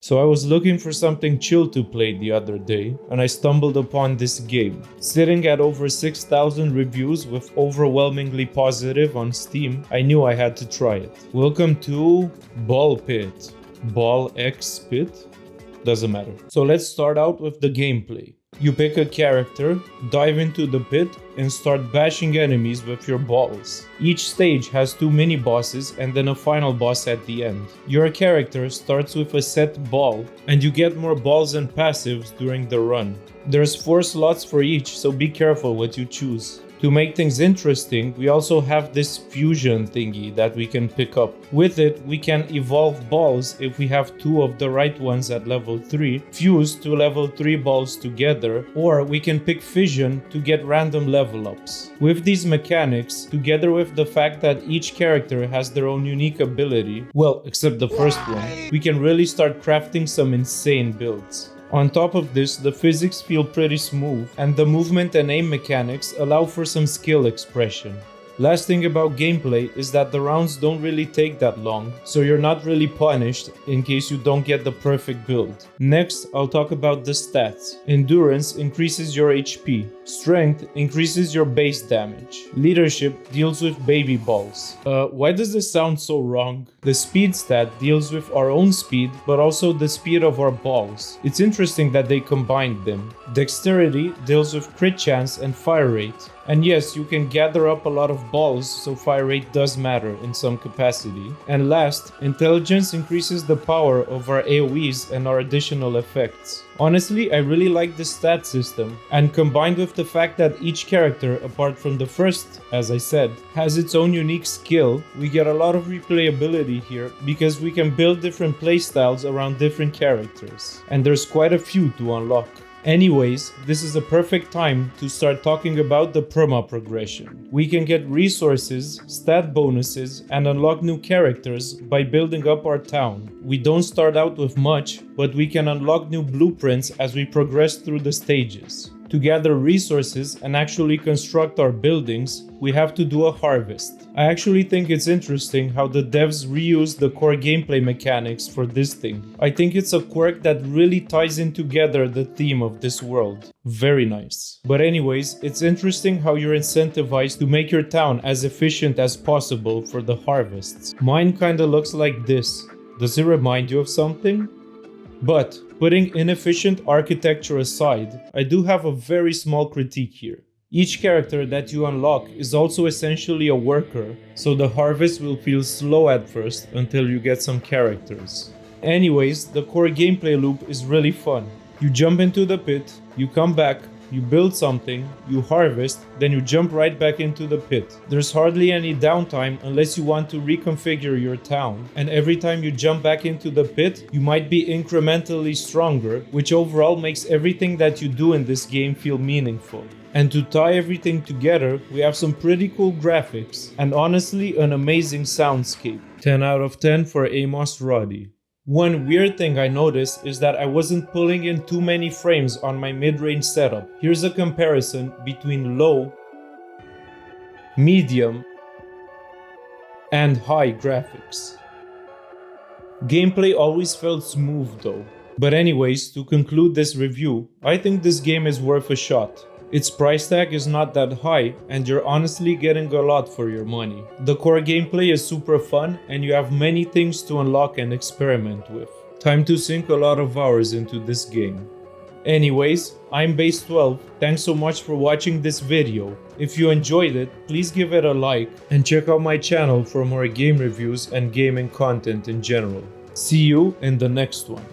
So I was looking for something chill to play the other day, and I stumbled upon this game. Sitting at over 6,000 reviews with overwhelmingly positive on Steam, I knew I had to try it. Welcome to BallPit. BallXPit? Doesn't matter. So let's start out with the gameplay. You pick a character, dive into the pit, and start bashing enemies with your balls. Each stage has 2 mini-bosses and then a final boss at the end. Your character starts with a set ball, and you get more balls and passives during the run. There's 4 slots for each, so be careful what you choose. To make things interesting, we also have this fusion thingy that we can pick up. With it, we can evolve balls if we have 2 of the right ones at level 3, fuse 2 level 3 balls together, or we can pick fission to get random level ups. With these mechanics, together with the fact that each character has their own unique ability, well, except the first one, we can really start crafting some insane builds. On top of this, the physics feel pretty smooth, and the movement and aim mechanics allow for some skill expression. Last thing about gameplay is that the rounds don't really take that long, so you're not really punished in case you don't get the perfect build. Next, I'll talk about the stats. Endurance increases your HP. Strength increases your base damage. Leadership deals with baby balls. Why does this sound so wrong? The speed stat deals with our own speed, but also the speed of our balls. It's interesting that they combined them. Dexterity deals with crit chance and fire rate. And yes, you can gather up a lot of balls, so fire rate does matter in some capacity. And last, intelligence increases the power of our AoEs and our additional effects. Honestly, I really like the stat system, and combined with the fact that each character, apart from the first, as I said, has its own unique skill, we get a lot of replayability here because we can build different playstyles around different characters, and there's quite a few to unlock. Anyways, this is a perfect time to start talking about the Perma Progression. We can get resources, stat bonuses, and unlock new characters by building up our town. We don't start out with much, but we can unlock new blueprints as we progress through the stages. To gather resources and actually construct our buildings, we have to do a harvest. I actually think it's interesting how the devs reuse the core gameplay mechanics for this thing. I think it's a quirk that really ties in together the theme of this world. Very nice. But anyways, it's interesting how you're incentivized to make your town as efficient as possible for the harvests. Mine kinda looks like this. Does it remind you of something? But, putting inefficient architecture aside, I do have a very small critique here. Each character that you unlock is also essentially a worker, so the harvest will feel slow at first until you get some characters. Anyways, the core gameplay loop is really fun. You jump into the pit, you come back, you build something, you harvest, then you jump right back into the pit. There's hardly any downtime unless you want to reconfigure your town, and every time you jump back into the pit, you might be incrementally stronger, which overall makes everything that you do in this game feel meaningful. And to tie everything together, we have some pretty cool graphics, and honestly an amazing soundscape. 10 out of 10 for Amos Roddy. One weird thing I noticed is that I wasn't pulling in too many frames on my mid-range setup. Here's a comparison between low, medium, and high graphics. Gameplay always felt smooth though. But anyways, to conclude this review, I think this game is worth a shot. Its price tag is not that high, and you're honestly getting a lot for your money. The core gameplay is super fun, and you have many things to unlock and experiment with. Time to sink a lot of hours into this game. Anyways, I'm Base12, thanks so much for watching this video. If you enjoyed it, please give it a like, and check out my channel for more game reviews and gaming content in general. See you in the next one.